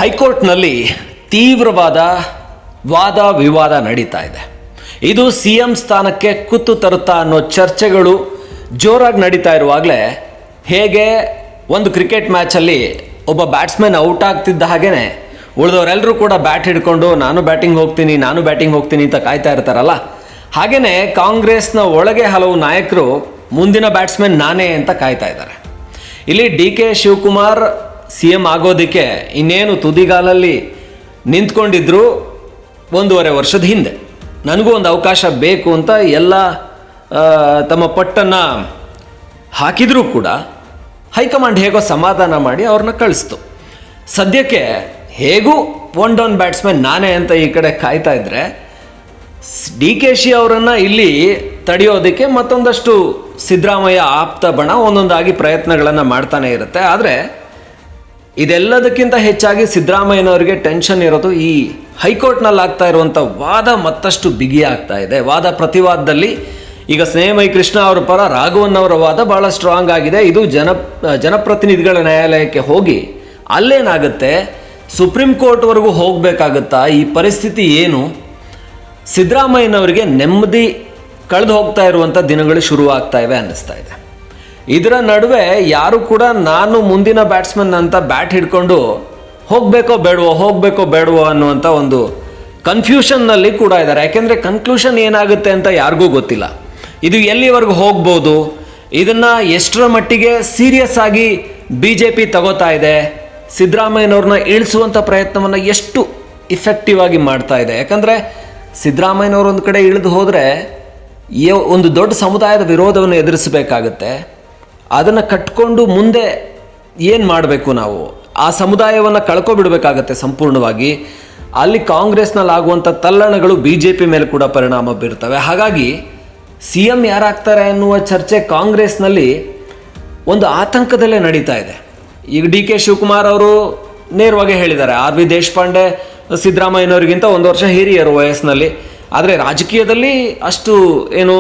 ಹೈಕೋರ್ಟ್ನಲ್ಲಿ ತೀವ್ರವಾದ ವಾದ ವಿವಾದ ನಡೀತಾ ಇದೆ. ಇದು CM ಸ್ಥಾನಕ್ಕೆ ಕುತ್ತು ತರುತ್ತಾ ಅನ್ನೋ ಚರ್ಚೆಗಳು ಜೋರಾಗಿ ನಡೀತಾ ಇರುವಾಗಲೇ ಹೇಗೆ ಒಂದು ಕ್ರಿಕೆಟ್ ಮ್ಯಾಚಲ್ಲಿ ಒಬ್ಬ ಬ್ಯಾಟ್ಸ್ಮನ್ ಔಟ್ ಆಗ್ತಿದ್ದ ಹಾಗೇನೆ ಉಳಿದವರೆಲ್ಲರೂ ಕೂಡ ಬ್ಯಾಟ್ ಹಿಡ್ಕೊಂಡು ನಾನು ಬ್ಯಾಟಿಂಗ್ ಹೋಗ್ತೀನಿ ಅಂತ ಕಾಯ್ತಾ ಇರ್ತಾರಲ್ಲ, ಹಾಗೇನೆ ಕಾಂಗ್ರೆಸ್ನ ಒಳಗೆ ಹಲವು ನಾಯಕರು ಮುಂದಿನ ಬ್ಯಾಟ್ಸ್ಮನ್ ನಾನೇ ಅಂತ ಕಾಯ್ತಾ ಇದ್ದಾರೆ. ಇಲ್ಲಿ DK ಶಿವಕುಮಾರ್ CM ಆಗೋದಕ್ಕೆ ಇನ್ನೇನು ತುದಿಗಾಲಲ್ಲಿ ನಿಂತ್ಕೊಂಡಿದ್ರು 1.5 ವರ್ಷದ ಹಿಂದೆ. ನನಗೂ ಒಂದು ಅವಕಾಶ ಬೇಕು ಅಂತ ಎಲ್ಲ ತಮ್ಮ ಪಟ್ಟನ್ನು ಹಾಕಿದರೂ ಕೂಡ ಹೈಕಮಾಂಡ್ ಹೇಗೋ ಸಮಾಧಾನ ಮಾಡಿ ಅವ್ರನ್ನ ಕಳಿಸ್ತು. ಸದ್ಯಕ್ಕೆ ಹೇಗೂ 1 ಡೌನ್ ಬ್ಯಾಟ್ಸ್ಮನ್ ನಾನೇ ಅಂತ ಈ ಕಡೆ ಕಾಯ್ತಾ ಇದ್ದರೆ DKಶಿ ಅವರನ್ನು ಇಲ್ಲಿ ತಡೆಯೋದಕ್ಕೆ ಮತ್ತೊಂದಷ್ಟು ಸಿದ್ದರಾಮಯ್ಯ ಆಪ್ತ ಬಣ ಒಂದೊಂದಾಗಿ ಪ್ರಯತ್ನಗಳನ್ನು ಮಾಡ್ತಾನೆ ಇರುತ್ತೆ. ಆದರೆ ಇದೆಲ್ಲದಕ್ಕಿಂತ ಹೆಚ್ಚಾಗಿ ಸಿದ್ದರಾಮಯ್ಯನವರಿಗೆ ಟೆನ್ಷನ್ ಇರೋದು ಈ ಹೈಕೋರ್ಟ್ನಲ್ಲಿ ಆಗ್ತಾ ಇರುವಂಥ ವಾದ ಮತ್ತಷ್ಟು ಬಿಗಿ ಆಗ್ತಾ ಇದೆ. ವಾದ ಪ್ರತಿವಾದದಲ್ಲಿ ಈಗ ಸ್ನೇಹಮಯಿ ಕೃಷ್ಣ ಅವರ ಪರ ರಾಘವನ್ ಅವರ ವಾದ ಭಾಳ ಸ್ಟ್ರಾಂಗ್ ಆಗಿದೆ. ಇದು ಜನಪ್ರತಿನಿಧಿಗಳ ನ್ಯಾಯಾಲಯಕ್ಕೆ ಹೋಗಿ ಅಲ್ಲೇನಾಗುತ್ತೆ, ಸುಪ್ರೀಂ ಕೋರ್ಟ್ವರೆಗೂ ಹೋಗಬೇಕಾಗುತ್ತಾ? ಈ ಪರಿಸ್ಥಿತಿ ಏನು? ಸಿದ್ದರಾಮಯ್ಯನವರಿಗೆ ನೆಮ್ಮದಿ ಕಳೆದು ಹೋಗ್ತಾ ಇರುವಂಥ ದಿನಗಳು ಶುರುವಾಗ್ತಾ ಇವೆ ಅನ್ನಿಸ್ತಾ ಇದೆ. ಇದರ ನಡುವೆ ಯಾರು ಕೂಡ ನಾನು ಮುಂದಿನ ಬ್ಯಾಟ್ಸ್ಮನ್ ಅಂತ ಬ್ಯಾಟ್ ಹಿಡ್ಕೊಂಡು ಹೋಗಬೇಕೋ ಬೇಡವೋ ಅನ್ನುವಂಥ ಒಂದು ಕನ್ಫ್ಯೂಷನ್ನಲ್ಲಿ ಕೂಡ ಇದ್ದಾರೆ. ಯಾಕೆಂದರೆ ಕನ್ಕ್ಲೂಷನ್ ಏನಾಗುತ್ತೆ ಅಂತ ಯಾರಿಗೂ ಗೊತ್ತಿಲ್ಲ. ಇದು ಎಲ್ಲಿವರೆಗೂ ಹೋಗ್ಬೋದು, ಇದನ್ನು ಎಷ್ಟರ ಮಟ್ಟಿಗೆ ಸೀರಿಯಸ್ ಆಗಿ BJP ತಗೋತಾ ಇದೆ, ಸಿದ್ದರಾಮಯ್ಯನವ್ರನ್ನ ಇಳಿಸುವಂಥ ಪ್ರಯತ್ನವನ್ನು ಎಷ್ಟು ಇಫೆಕ್ಟಿವ್ ಆಗಿ ಮಾಡ್ತಾ ಇದೆ. ಯಾಕಂದರೆ ಸಿದ್ದರಾಮಯ್ಯನವರು ಒಂದು ಕಡೆ ಇಳಿದು ಹೋದರೆ ಒಂದು ದೊಡ್ಡ ಸಮುದಾಯದ ವಿರೋಧವನ್ನು ಎದುರಿಸಬೇಕಾಗತ್ತೆ. ಅದನ್ನು ಕಟ್ಕೊಂಡು ಮುಂದೆ ಏನು ಮಾಡಬೇಕು? ನಾವು ಆ ಸಮುದಾಯವನ್ನು ಕಳ್ಕೊಬಿಡ್ಬೇಕಾಗತ್ತೆ ಸಂಪೂರ್ಣವಾಗಿ. ಅಲ್ಲಿ ಕಾಂಗ್ರೆಸ್ನಲ್ಲಿ ಆಗುವಂಥ ತಲ್ಲಣಗಳು BJP ಮೇಲೆ ಕೂಡ ಪರಿಣಾಮ ಬೀರ್ತವೆ. ಹಾಗಾಗಿ CM ಯಾರಾಗ್ತಾರೆ ಅನ್ನುವ ಚರ್ಚೆ ಕಾಂಗ್ರೆಸ್ನಲ್ಲಿ ಒಂದು ಆತಂಕದಲ್ಲೇ ನಡೀತಾ ಇದೆ. ಈಗ DK ಶಿವಕುಮಾರ್ ಅವರು ನೇರವಾಗಿ ಹೇಳಿದ್ದಾರೆ, RV ದೇಶಪಾಂಡೆ ಸಿದ್ದರಾಮಯ್ಯನವರಿಗಿಂತ 1 ವರ್ಷ ಹಿರಿಯರು ವಯಸ್ಸಿನಲ್ಲಿ, ಆದರೆ ರಾಜಕೀಯದಲ್ಲಿ ಅಷ್ಟು ಏನು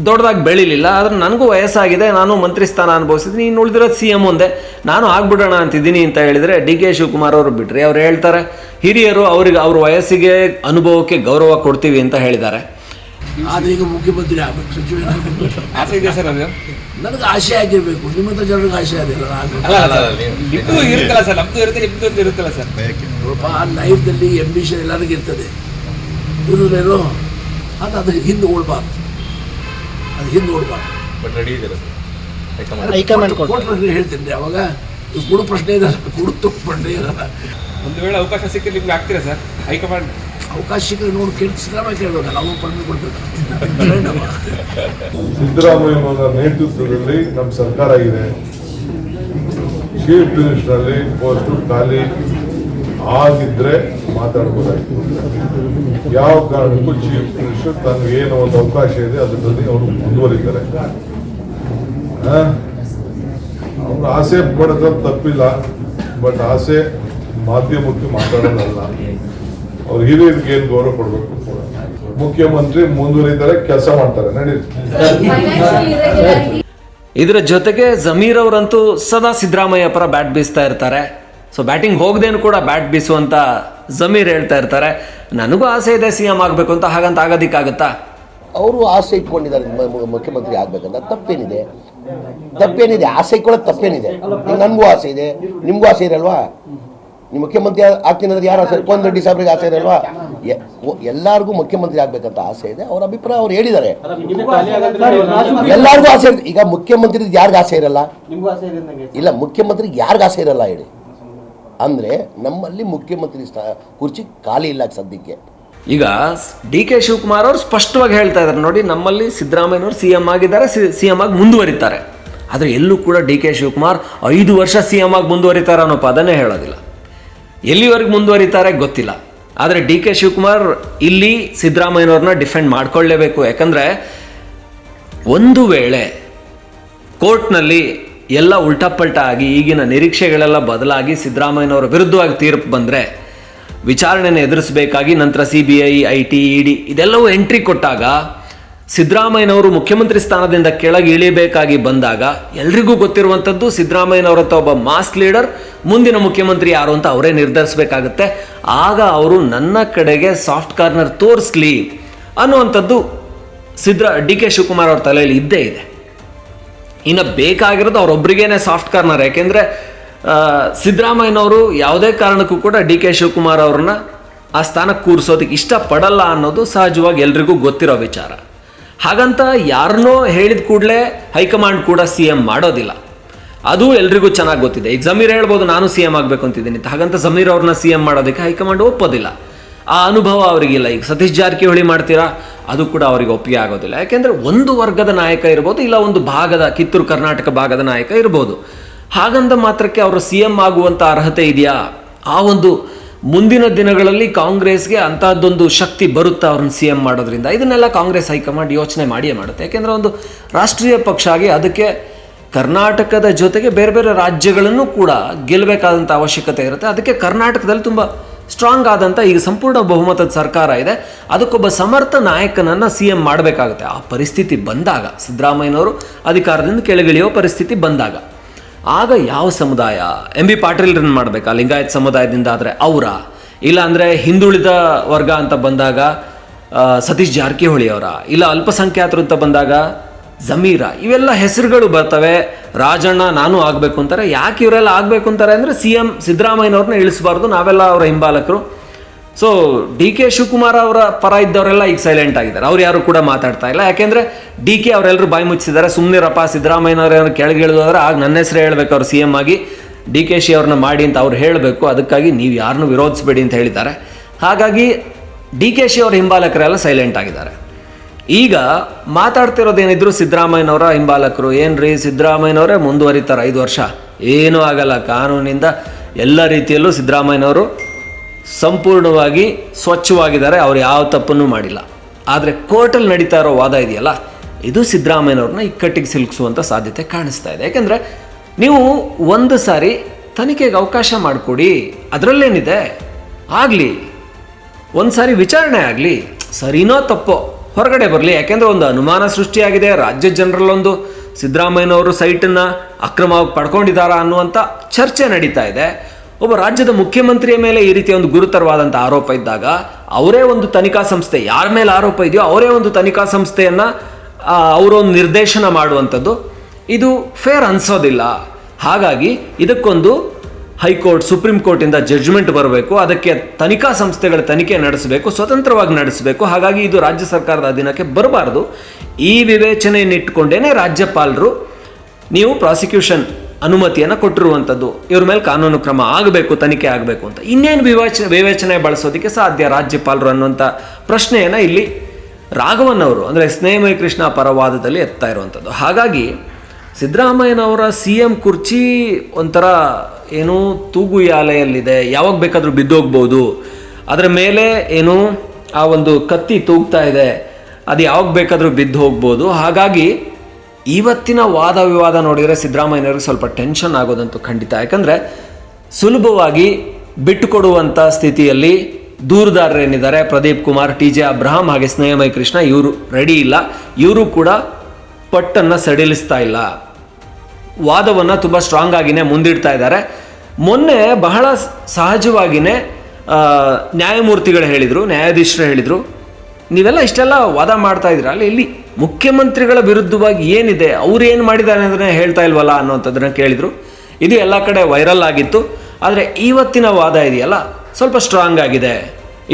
ದೊಡ್ಡದಾಗಿ ಬೆಳಿಲಿಲ್ಲ. ಆದರೆ ನನಗೂ ವಯಸ್ಸಾಗಿದೆ, ನಾನು ಮಂತ್ರಿ ಸ್ಥಾನ ಅನುಭವಿಸಿದ್ದೀನಿ, ಇನ್ನು ಉಳಿದಿರೋದು CM ಮುಂದೆ ನಾನು ಆಗ್ಬಿಡೋಣ ಅಂತಿದ್ದೀನಿ ಅಂತ ಹೇಳಿದರೆ DK ಶಿವಕುಮಾರ್ ಅವರು ಬಿಟ್ರಿ ಅವ್ರು ಹೇಳ್ತಾರೆ ಹಿರಿಯರು, ಅವ್ರ ವಯಸ್ಸಿಗೆ ಅನುಭವಕ್ಕೆ ಗೌರವ ಕೊಡ್ತೀವಿ ಅಂತ ಹೇಳಿದ್ದಾರೆ. ಆದರೆ ಈಗ ಮುಖ್ಯಮಂತ್ರಿ ಆಗಬೇಕು, ಸಚಿವ ಆಸೆ ಇದೆ ಸರ್. ಅದು ನನಗೆ ಆಸೆ ಆಗಿರಬೇಕು, ನಿಮ್ಮಂಥ ಜನರಿಗೆ ಆಸೆ ಆಗಿಲ್ಲ. ಇರುತ್ತಲ್ಲ ಸರ್, ನಮ್ದು ಇರುತ್ತೆ, ನಿಮ್ದು ಇರುತ್ತಲ್ಲ ಸರ್. ಲೈಫ್ದಲ್ಲಿ ಎಂಬಿಷನ್ ಎಲ್ಲರಿಗೂ ಇರ್ತದೆ. ಇರೋದೇನು ಅದು ಹಿಂದೆ ಓಡಬಾರ್ದು, ಬಟ್ ರೆಡಿ ಇದೆ ಕೊಟ್ಟರೆ ಹೇಳ್ತೀನಿ. ಅವಾಗ ಕೊಡು ಪ್ರಶ್ನೆ ಇದೆ, ಕೊಡುತ್ತು ಪ್ರಶ್ನೆ ಇರಲ್ಲ. ಒಂದು ವೇಳೆ ಅವಕಾಶ ಸಿಕ್ಕಿದ್ರೆ ನಿಮ್ಗೆ ಆಗ್ತೀರಾ ಸರ್? ಹೈಕಮಾಂಡ್ ಅವಕಾಶ ಸಿಕ್ಕರೆ ನೋಡಿ ಸಿದ್ದರಾಮಯ್ಯ ಕೇಳಬೇಕಲ್ಲ, ಅವ್ರು ಪರ್ಮಿಟ್ ಕೊಡ್ಬೇಕು. ಸಿದ್ದರಾಮಯ್ಯನವರ ನೇತೃತ್ವದಲ್ಲಿ ನಮ್ಮ ಸರ್ಕಾರ ಇದೆ. ಚೀಫ್ ಮಿನಿಸ್ಟರ್ನಲ್ಲಿ ಪೋಸ್ಟು ಖಾಲಿ ಆಗಿದ್ರೆ ಮಾತಾಡ್ಬೋದಾಗಿತ್ತು. ಯಾವ ಕಾರಣಕ್ಕೂ ಚೀಫ್ ಮಿನಿಸ್ಟರ್ ತನಗೆ ಏನೋ ಒಂದು ಅವಕಾಶ ಇದೆ ಅದರಲ್ಲಿ ಅವರು ಮುಂದುವರಿತಾರೆ. ಅವ್ರ ಆಸೆ ಪಡೋದು ತಪ್ಪಿಲ್ಲ, ಬಟ್ ಆಸೆ ಮಾಧ್ಯಮಕ್ಕೆ ಮಾತಾಡೋದಲ್ಲ. ಅವ್ರು ಹಿರಿಯರಿಗೆ ಏನು ಗೌರವ ಕೊಡಬೇಕು. ಮುಖ್ಯಮಂತ್ರಿ ಮುಂದುವರಿತಾರೆ, ಕೆಲಸ ಮಾಡ್ತಾರೆ, ನಡೀರಿ. ಇದರ ಜೊತೆಗೆ ಜಮೀರ್ ಅವರಂತೂ ಸದಾ ಸಿದ್ದರಾಮಯ್ಯ ಪರ ಬ್ಯಾಟ್ ಬೀಸ್ತಾ ಇರ್ತಾರೆ. ಸೊ ಬ್ಯಾಟಿಂಗ್ ಹೋಗದೇನು ಕೂಡ ಬ್ಯಾಟ್ ಬೀಸುವಂತ ಜಮೀರ್ ಹೇಳ್ತಾ ಇರ್ತಾರೆ, ನನಗೂ ಆಸೆ ಇದೆ CM ಆಗಬೇಕು ಅಂತ. ಹಾಗಂತ ಆಗೋದಿಕ್ಕಾಗತ್ತಾ? ಅವರು ಆಸೆ ಇಟ್ಕೊಂಡಿದ್ದಾರೆ ಮುಖ್ಯಮಂತ್ರಿ ಆಗ್ಬೇಕಂತ. ತಪ್ಪೇನಿದೆ? ಆಸೆ ಇಟ್ಕೊಳ್ಳೋದು ತಪ್ಪೇನಿದೆ? ನನಗೂ ಆಸೆ ಇದೆ, ನಿಮಗೂ ಆಸೆ ಇರಲ್ವಾ? ನೀವು ಮುಖ್ಯಮಂತ್ರಿ ಆಗ್ತೀನಿ ಅಂದ್ರೆ ಯಾರು ಆಸೆ? ಕೋನ್ ರೆಡ್ಡಿ ಸಾಹೇಬ್ರಿಗೆ ಆಸೆ ಇರಲ್ವಾ? ಎಲ್ಲರಿಗೂ ಮುಖ್ಯಮಂತ್ರಿ ಆಗ್ಬೇಕಂತ ಆಸೆ ಇದೆ. ಅವ್ರ ಅಭಿಪ್ರಾಯ ಅವ್ರು ಹೇಳಿದ್ದಾರೆ. ಎಲ್ಲರಿಗೂ ಆಸೆ ಇದೆ. ಈಗ ಮುಖ್ಯಮಂತ್ರಿ ಯಾರಿಗ ಆಸೆ ಇರಲ್ಲ? ಇಲ್ಲ, ಮುಖ್ಯಮಂತ್ರಿಗೆ ಯಾರಿಗ ಆಸೆ ಇರಲ್ಲ ಹೇಳಿ? ಅಂದ್ರೆ ನಮ್ಮಲ್ಲಿ ಮುಖ್ಯಮಂತ್ರಿ ಕುರ್ಚಿ ಖಾಲಿ ಇಲ್ಲ ಸದ್ಯಕ್ಕೆ. ಈಗ DK ಶಿವಕುಮಾರ್ ಅವರು ಸ್ಪಷ್ಟವಾಗಿ ಹೇಳ್ತಾ ಇದ್ದಾರೆ, ನೋಡಿ ನಮ್ಮಲ್ಲಿ ಸಿದ್ದರಾಮಯ್ಯನವರು CM ಆಗಿದ್ದಾರೆ, CM ಆಗಿ ಮುಂದುವರಿತಾರೆ. ಆದರೆ ಎಲ್ಲೂ ಕೂಡ DK ಶಿವಕುಮಾರ್ 5 ವರ್ಷ CM ಆಗಿ ಮುಂದುವರಿತಾರೆ ಅನ್ನೋ ಪದನೇ ಹೇಳೋದಿಲ್ಲ. ಎಲ್ಲಿವರೆಗೆ ಮುಂದುವರಿತಾರೆ ಗೊತ್ತಿಲ್ಲ. ಆದರೆ DK ಶಿವಕುಮಾರ್ ಇಲ್ಲಿ ಸಿದ್ದರಾಮಯ್ಯನವ್ರನ್ನ ಡಿಫೆಂಡ್ ಮಾಡ್ಕೊಳ್ಳೇಬೇಕು. ಯಾಕಂದರೆ ಒಂದು ವೇಳೆ ಕೋರ್ಟ್ನಲ್ಲಿ ಎಲ್ಲ ಉಲ್ಟಾಪಲ್ಟ ಆಗಿ ಈಗಿನ ನಿರೀಕ್ಷೆಗಳೆಲ್ಲ ಬದಲಾಗಿ ಸಿದ್ದರಾಮಯ್ಯನವರ ವಿರುದ್ಧವಾಗಿ ತೀರ್ಪು ಬಂದರೆ ವಿಚಾರಣೆಯನ್ನು ಎದುರಿಸಬೇಕಾಗಿ ನಂತರ CBI, IT, ED ಇದೆಲ್ಲವೂ ಎಂಟ್ರಿ ಕೊಟ್ಟಾಗ ಸಿದ್ದರಾಮಯ್ಯನವರು ಮುಖ್ಯಮಂತ್ರಿ ಸ್ಥಾನದಿಂದ ಕೆಳಗೆ ಇಳಿಬೇಕಾಗಿ ಬಂದಾಗ ಎಲ್ರಿಗೂ ಗೊತ್ತಿರುವಂಥದ್ದು ಸಿದ್ದರಾಮಯ್ಯನವರಂತ ಒಬ್ಬ ಮಾಸ್ ಲೀಡರ್ ಮುಂದಿನ ಮುಖ್ಯಮಂತ್ರಿ ಯಾರು ಅಂತ ಅವರೇ ನಿರ್ಧರಿಸಬೇಕಾಗುತ್ತೆ. ಆಗ ಅವರು ನನ್ನ ಕಡೆಗೆ ಸಾಫ್ಟ್ ಕಾರ್ನರ್ ತೋರಿಸ್ಲಿ ಅನ್ನುವಂಥದ್ದು ಡಿ ಕೆ ಶಿವಕುಮಾರ್ ಅವ್ರ ತಲೆಯಲ್ಲಿ ಇದ್ದೇ ಇದೆ. ಇನ್ನು ಬೇಕಾಗಿರೋದು ಅವರೊಬ್ಬರಿಗೇನೆ ಸಾಫ್ಟ್ ಕಾರ್ನರ್. ಯಾಕೆಂದರೆ ಸಿದ್ದರಾಮಯ್ಯನವರು ಯಾವುದೇ ಕಾರಣಕ್ಕೂ ಕೂಡ ಡಿ ಕೆ ಶಿವಕುಮಾರ್ ಅವ್ರನ್ನ ಆ ಸ್ಥಾನಕ್ಕೆ ಕೂರಿಸೋದಕ್ಕೆ ಇಷ್ಟಪಡಲ್ಲ ಅನ್ನೋದು ಸಹಜವಾಗಿ ಎಲ್ರಿಗೂ ಗೊತ್ತಿರೋ ವಿಚಾರ. ಹಾಗಂತ ಯಾರನ್ನೋ ಹೇಳಿದ ಕೂಡಲೇ ಹೈಕಮಾಂಡ್ ಕೂಡ CM ಮಾಡೋದಿಲ್ಲ, ಅದು ಎಲ್ರಿಗೂ ಚೆನ್ನಾಗಿ ಗೊತ್ತಿದೆ. ಈಗ ಜಮೀರ್ ಹೇಳ್ಬೋದು ನಾನು CM ಆಗಬೇಕು ಅಂತಿದ್ದೀನಿ, ಹಾಗಂತ ಜಮೀರ್ ಅವ್ರನ್ನ CM ಮಾಡೋದಕ್ಕೆ ಹೈಕಮಾಂಡ್ ಒಪ್ಪೋದಿಲ್ಲ. ಆ ಅನುಭವ ಅವರಿಗಿಲ್ಲ. ಈಗ ಸತೀಶ್ ಜಾರಕಿಹೊಳಿ ಮಾಡ್ತೀರಾ, ಅದು ಕೂಡ ಅವರಿಗೆ ಒಪ್ಪಿಗೆ ಆಗೋದಿಲ್ಲ. ಯಾಕೆಂದರೆ ಒಂದು ವರ್ಗದ ನಾಯಕ ಇರ್ಬೋದು, ಇಲ್ಲ ಒಂದು ಭಾಗದ ಕಿತ್ತೂರು ಕರ್ನಾಟಕ ಭಾಗದ ನಾಯಕ ಇರ್ಬೋದು. ಹಾಗಂದ ಮಾತ್ರಕ್ಕೆ ಅವರು CM ಆಗುವಂಥ ಅರ್ಹತೆ ಇದೆಯಾ? ಆ ಒಂದು ಮುಂದಿನ ದಿನಗಳಲ್ಲಿ ಕಾಂಗ್ರೆಸ್ಗೆ ಅಂತಹದ್ದೊಂದು ಶಕ್ತಿ ಬರುತ್ತಾ ಅವ್ರನ್ನ CM ಮಾಡೋದ್ರಿಂದ? ಇದನ್ನೆಲ್ಲ ಕಾಂಗ್ರೆಸ್ ಹೈಕಮಾಂಡ್ ಯೋಚನೆ ಮಾಡಿಯೇ ಮಾಡುತ್ತೆ. ಯಾಕೆಂದರೆ ಒಂದು ರಾಷ್ಟ್ರೀಯ ಪಕ್ಷ ಆಗಿ ಅದಕ್ಕೆ ಕರ್ನಾಟಕದ ಜೊತೆಗೆ ಬೇರೆ ಬೇರೆ ರಾಜ್ಯಗಳನ್ನು ಕೂಡ ಗೆಲ್ಲಬೇಕಾದಂಥ ಅವಶ್ಯಕತೆ ಇರುತ್ತೆ. ಅದಕ್ಕೆ ಕರ್ನಾಟಕದಲ್ಲಿ ತುಂಬ ಸ್ಟ್ರಾಂಗ್ ಆದಂಥ ಈಗ ಸಂಪೂರ್ಣ ಬಹುಮತದ ಸರ್ಕಾರ ಇದೆ, ಅದಕ್ಕೊಬ್ಬ ಸಮರ್ಥ ನಾಯಕನನ್ನು CM ಮಾಡಬೇಕಾಗುತ್ತೆ. ಆ ಪರಿಸ್ಥಿತಿ ಬಂದಾಗ, ಸಿದ್ದರಾಮಯ್ಯನವರು ಅಧಿಕಾರದಿಂದ ಕೆಳಗಿಳಿಯೋ ಪರಿಸ್ಥಿತಿ ಬಂದಾಗ, ಆಗ ಯಾವ ಸಮುದಾಯ? MB ಪಾಟೀಲ್ರನ್ನ ಮಾಡಬೇಕಾ? ಲಿಂಗಾಯತ್ ಸಮುದಾಯದಿಂದ ಆದರೆ ಅವರ, ಇಲ್ಲ ಅಂದರೆ ಹಿಂದುಳಿದ ವರ್ಗ ಅಂತ ಬಂದಾಗ ಸತೀಶ್ ಜಾರಕಿಹೊಳಿ ಅವರ, ಇಲ್ಲ ಅಲ್ಪಸಂಖ್ಯಾತರು ಅಂತ ಬಂದಾಗ ಜಮೀರ, ಇವೆಲ್ಲ ಹೆಸರುಗಳು ಬರ್ತವೆ. ರಾಜಣ್ಣ ನಾನು ಆಗಬೇಕು ಅಂತಾರೆ. ಯಾಕೆ ಇವರೆಲ್ಲ ಆಗಬೇಕು ಅಂತಾರೆ ಅಂದರೆ CM ಸಿದ್ದರಾಮಯ್ಯನವ್ರನ್ನ ಇಳಿಸಬಾರ್ದು, ನಾವೆಲ್ಲ ಅವರ ಹಿಂಬಾಲಕರು. ಸೊ ಡಿ ಕೆ ಶಿವಕುಮಾರ್ ಅವರ ಪರ ಇದ್ದವರೆಲ್ಲ ಈಗ ಸೈಲೆಂಟ್ ಆಗಿದ್ದಾರೆ, ಅವ್ರು ಯಾರು ಕೂಡ ಮಾತಾಡ್ತಾ ಇಲ್ಲ. ಯಾಕೆಂದರೆ ಡಿ ಕೆ ಅವರೆಲ್ಲರೂ ಬಾಯಿ ಮುಚ್ಚಿದ್ದಾರೆ. ಸುಮ್ಮನಿರಪ್ಪ, ಸಿದ್ದರಾಮಯ್ಯನವ್ರು ಕೆಳಗಿಳಿದೋದ್ರೆ ಆಗ ನನ್ನ ಹೆಸರು ಹೇಳಬೇಕು, ಅವ್ರು CM ಆಗಿ DKಶಿ ಅವ್ರನ್ನ ಮಾಡಿ ಅಂತ ಅವ್ರು ಹೇಳಬೇಕು, ಅದಕ್ಕಾಗಿ ನೀವು ಯಾರನ್ನೂ ವಿರೋಧಿಸಬೇಡಿ ಅಂತ ಹೇಳಿದ್ದಾರೆ. ಹಾಗಾಗಿ DKಶಿ ಅವರ ಹಿಂಬಾಲಕರೆಲ್ಲ ಸೈಲೆಂಟ್ ಆಗಿದ್ದಾರೆ. ಈಗ ಮಾತಾಡ್ತಿರೋದೇನಿದ್ರು ಸಿದ್ದರಾಮಯ್ಯನವರ ಹಿಂಬಾಲಕರು, ಏನ್ರಿ ಸಿದ್ದರಾಮಯ್ಯನವರೇ ಮುಂದುವರಿತಾರೆ 5 ವರ್ಷ, ಏನೂ ಆಗಲ್ಲ, ಕಾನೂನಿಂದ ಎಲ್ಲ ರೀತಿಯಲ್ಲೂ ಸಿದ್ದರಾಮಯ್ಯನವರು ಸಂಪೂರ್ಣವಾಗಿ ಸ್ವಚ್ಛವಾಗಿದ್ದಾರೆ, ಅವ್ರು ಯಾವ ತಪ್ಪನ್ನು ಮಾಡಿಲ್ಲ. ಆದರೆ ಕೋರ್ಟಲ್ಲಿ ನಡೀತಾ ಇರೋ ವಾದ ಇದೆಯಲ್ಲ, ಇದು ಸಿದ್ದರಾಮಯ್ಯನವ್ರನ್ನ ಇಕ್ಕಟ್ಟಿಗೆ ಸಿಲುಕಿಸುವಂಥ ಸಾಧ್ಯತೆ ಕಾಣಿಸ್ತಾ ಇದೆ. ಯಾಕೆಂದರೆ ನೀವು ಒಂದು ಸಾರಿ ತನಿಖೆಗೆ ಅವಕಾಶ ಮಾಡಿಕೊಡಿ, ಅದರಲ್ಲೇನಿದೆ, ಆಗಲಿ ಒಂದು ಸಾರಿ ವಿಚಾರಣೆ ಆಗಲಿ, ಸರಿನೋ ತಪ್ಪೋ ಹೊರಗಡೆ ಬರಲಿ. ಯಾಕೆಂದರೆ ಒಂದು ಅನುಮಾನ ಸೃಷ್ಟಿಯಾಗಿದೆ, ರಾಜ್ಯ ಜನರಲ್ಲೊಂದು ಸಿದ್ದರಾಮಯ್ಯನವರು ಸೈಟನ್ನು ಅಕ್ರಮವಾಗಿ ಪಡ್ಕೊಂಡಿದ್ದಾರಾ ಅನ್ನುವಂಥ ಚರ್ಚೆ ನಡೀತಾ ಇದೆ. ಒಬ್ಬ ರಾಜ್ಯದ ಮುಖ್ಯಮಂತ್ರಿಯ ಮೇಲೆ ಈ ರೀತಿಯ ಒಂದು ಗುರುತರವಾದಂಥ ಆರೋಪ ಇದ್ದಾಗ ಅವರೇ ಒಂದು ತನಿಖಾ ಸಂಸ್ಥೆ, ಯಾರ ಮೇಲೆ ಆರೋಪ ಇದೆಯೋ ಅವರೇ ಒಂದು ತನಿಖಾ ಸಂಸ್ಥೆಯನ್ನು ಅವರೊಂದು ನಿರ್ದೇಶನ ಮಾಡುವಂಥದ್ದು ಇದು ಫೇರ್ ಅನಿಸೋದಿಲ್ಲ. ಹಾಗಾಗಿ ಇದಕ್ಕೊಂದು ಹೈಕೋರ್ಟ್, ಸುಪ್ರೀಂ ಕೋರ್ಟಿಂದ ಜಡ್ಜ್ಮೆಂಟ್ ಬರಬೇಕು, ಅದಕ್ಕೆ ತನಿಖಾ ಸಂಸ್ಥೆಗಳ ತನಿಖೆ ನಡೆಸಬೇಕು, ಸ್ವತಂತ್ರವಾಗಿ ನಡೆಸಬೇಕು. ಹಾಗಾಗಿ ಇದು ರಾಜ್ಯ ಸರ್ಕಾರದ ಅಧೀನಕ್ಕೆ ಬರಬಾರ್ದು. ಈ ವಿವೇಚನೆಯನ್ನಿಟ್ಟುಕೊಂಡೇನೆ ರಾಜ್ಯಪಾಲರು ನೀವು ಪ್ರಾಸಿಕ್ಯೂಷನ್ ಅನುಮತಿಯನ್ನು ಕೊಟ್ಟಿರುವಂಥದ್ದು, ಇವ್ರ ಮೇಲೆ ಕಾನೂನು ಕ್ರಮ ಆಗಬೇಕು, ತನಿಖೆ ಆಗಬೇಕು ಅಂತ. ಇನ್ನೇನು ವಿವೇಚನೆ ಬಳಸೋದಕ್ಕೆ ಸಾಧ್ಯ ರಾಜ್ಯಪಾಲರು ಅನ್ನುವಂಥ ಪ್ರಶ್ನೆಯನ್ನು ಇಲ್ಲಿ ರಾಘವನ್ ಅವರು ಅಂದರೆ ಸ್ನೇಹಮಯ ಕೃಷ್ಣ ಪರವಾದದಲ್ಲಿ ಎತ್ತಾ ಇರುವಂಥದ್ದು. ಹಾಗಾಗಿ ಸಿದ್ದರಾಮಯ್ಯನವರ CM ಕುರ್ಚಿ ಒಂಥರ ಏನು ತೂಗುಯಾಲೆಯಲ್ಲಿದೆ, ಯಾವಾಗ ಬೇಕಾದರೂ ಬಿದ್ದೋಗ್ಬೋದು. ಅದರ ಮೇಲೆ ಏನು ಆ ಒಂದು ಕತ್ತಿ ತೂಗ್ತಾ ಇದೆ, ಅದು ಯಾವಾಗ ಬೇಕಾದರೂ ಬಿದ್ದು ಹೋಗ್ಬೋದು. ಹಾಗಾಗಿ ಇವತ್ತಿನ ವಾದ ವಿವಾದ ನೋಡಿದರೆ ಸಿದ್ದರಾಮಯ್ಯನವ್ರಿಗೆ ಸ್ವಲ್ಪ ಟೆನ್ಷನ್ ಆಗೋದಂತೂ ಖಂಡಿತ. ಯಾಕಂದರೆ ಸುಲಭವಾಗಿ ಬಿಟ್ಟುಕೊಡುವಂಥ ಸ್ಥಿತಿಯಲ್ಲಿ ದೂರುದಾರರೇನಿದ್ದಾರೆ, ಪ್ರದೀಪ್ ಕುಮಾರ್, TJ ಅಬ್ರಹಾಂ ಹಾಗೆ ಸ್ನೇಹಮಯ ಕೃಷ್ಣ, ಇವರು ರೆಡಿ ಇಲ್ಲ. ಇವರು ಕೂಡ ಪಟ್ಟನ್ನು ಸಡಿಲಿಸ್ತಾ ಇಲ್ಲ, ವಾದವನ್ನು ತುಂಬ ಸ್ಟ್ರಾಂಗ್ ಆಗಿನೇ ಮುಂದಿಡ್ತಾ ಇದ್ದಾರೆ. ಮೊನ್ನೆ ಬಹಳ ಸಹಜವಾಗಿಯೇ ನ್ಯಾಯಮೂರ್ತಿಗಳು ಹೇಳಿದರು, ನ್ಯಾಯಾಧೀಶರು ಹೇಳಿದರು, ನೀವೆಲ್ಲ ಇಷ್ಟೆಲ್ಲ ವಾದ ಮಾಡ್ತಾ ಇದ್ದೀರ, ಇಲ್ಲಿ ಮುಖ್ಯಮಂತ್ರಿಗಳ ವಿರುದ್ಧವಾಗಿ ಏನಿದೆ, ಅವ್ರು ಏನು ಮಾಡಿದ್ದಾರೆ ಅಂದರೆ ಹೇಳ್ತಾ ಇಲ್ವಲ್ಲ ಅನ್ನೋಂಥದ್ದನ್ನು ಕೇಳಿದರು. ಇದು ಎಲ್ಲ ಕಡೆ ವೈರಲ್ ಆಗಿತ್ತು. ಆದರೆ ಇವತ್ತಿನ ವಾದ ಇದೆಯಲ್ಲ ಸ್ವಲ್ಪ ಸ್ಟ್ರಾಂಗ್ ಆಗಿದೆ.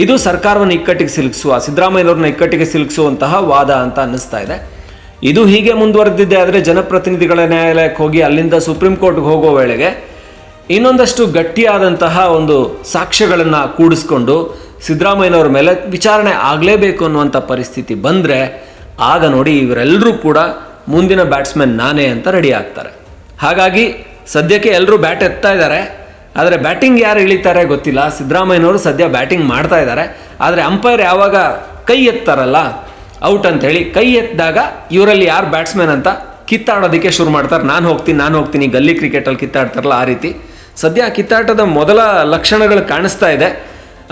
ಇದು ಸರ್ಕಾರವನ್ನು ಇಕ್ಕಟ್ಟಿಗೆ ಸಿಲುಕಿಸುವ, ಸಿದ್ದರಾಮಯ್ಯನವ್ರನ್ನ ಇಕ್ಕಟ್ಟಿಗೆ ಸಿಲುಕಿಸುವಂತಹ ವಾದ ಅಂತ ಅನ್ನಿಸ್ತಾ ಇದೆ. ಇದು ಹೀಗೆ ಮುಂದುವರೆದಿದ್ದೆ ಆದರೆ ಜನಪ್ರತಿನಿಧಿಗಳ ನ್ಯಾಯಾಲಯಕ್ಕೆ ಹೋಗಿ ಅಲ್ಲಿಂದ ಸುಪ್ರೀಂ ಕೋರ್ಟ್ಗೆ ಹೋಗೋ ವೇಳೆಗೆ ಇನ್ನೊಂದಷ್ಟು ಗಟ್ಟಿಯಾದಂತಹ ಒಂದು ಸಾಕ್ಷ್ಯಗಳನ್ನು ಕೂಡಿಸ್ಕೊಂಡು ಸಿದ್ದರಾಮಯ್ಯನವ್ರ ಮೇಲೆ ವಿಚಾರಣೆ ಆಗಲೇಬೇಕು ಅನ್ನುವಂಥ ಪರಿಸ್ಥಿತಿ ಬಂದರೆ ಆಗ ನೋಡಿ ಇವರೆಲ್ಲರೂ ಕೂಡ ಮುಂದಿನ ಬ್ಯಾಟ್ಸ್ಮನ್ ನಾನೇ ಅಂತ ರೆಡಿ ಆಗ್ತಾರೆ. ಹಾಗಾಗಿ ಸದ್ಯಕ್ಕೆ ಎಲ್ಲರೂ ಬ್ಯಾಟ್ ಎತ್ತಾ ಇದ್ದಾರೆ, ಆದರೆ ಬ್ಯಾಟಿಂಗ್ ಯಾರು ಇಳಿತಾರೆ ಗೊತ್ತಿಲ್ಲ. ಸಿದ್ದರಾಮಯ್ಯನವರು ಸದ್ಯ ಬ್ಯಾಟಿಂಗ್ ಮಾಡ್ತಾ ಇದ್ದಾರೆ, ಆದರೆ ಅಂಪೈರ್ ಯಾವಾಗ ಕೈ ಎತ್ತಾರಲ್ಲ ಔಟ್ ಅಂಥೇಳಿ, ಕೈ ಎತ್ತಿದಾಗ ಇವರಲ್ಲಿ ಯಾರು ಬ್ಯಾಟ್ಸ್ಮನ್ ಅಂತ ಕಿತ್ತಾಡೋದಕ್ಕೆ ಶುರು ಮಾಡ್ತಾರೆ. ನಾನು ಹೋಗ್ತೀನಿ ಗಲ್ಲಿ ಕ್ರಿಕೆಟಲ್ಲಿ ಕಿತ್ತಾಡ್ತಾರಲ್ಲ ಆ ರೀತಿ. ಸದ್ಯ ಕಿತ್ತಾಟದ ಮೊದಲ ಲಕ್ಷಣಗಳು ಕಾಣಿಸ್ತಾ ಇದೆ.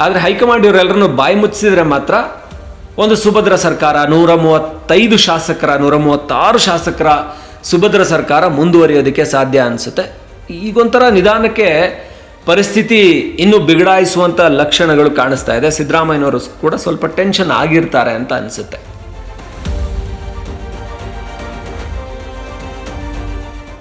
ಆದರೆ ಹೈಕಮಾಂಡ್ ಇವರೆಲ್ಲರನ್ನು ಬಾಯಿ ಮುಚ್ಚಿಸಿದ್ರೆ ಮಾತ್ರ ಒಂದು ಸುಭದ್ರ ಸರ್ಕಾರ 135 ಶಾಸಕರ 136 ಶಾಸಕರ ಸುಭದ್ರ ಸರ್ಕಾರ ಮುಂದುವರಿಯೋದಕ್ಕೆ ಸಾಧ್ಯ ಅನಿಸುತ್ತೆ. ಈಗೊಂಥರ ನಿಧಾನಕ್ಕೆ ಪರಿಸ್ಥಿತಿ ಇನ್ನೂ ಬಿಗಡಾಯಿಸುವಂಥ ಲಕ್ಷಣಗಳು ಕಾಣಿಸ್ತಾ ಇದೆ. ಸಿದ್ದರಾಮಯ್ಯನವರು ಕೂಡ ಸ್ವಲ್ಪ ಟೆನ್ಷನ್ ಆಗಿರ್ತಾರೆ ಅಂತ ಅನಿಸುತ್ತೆ.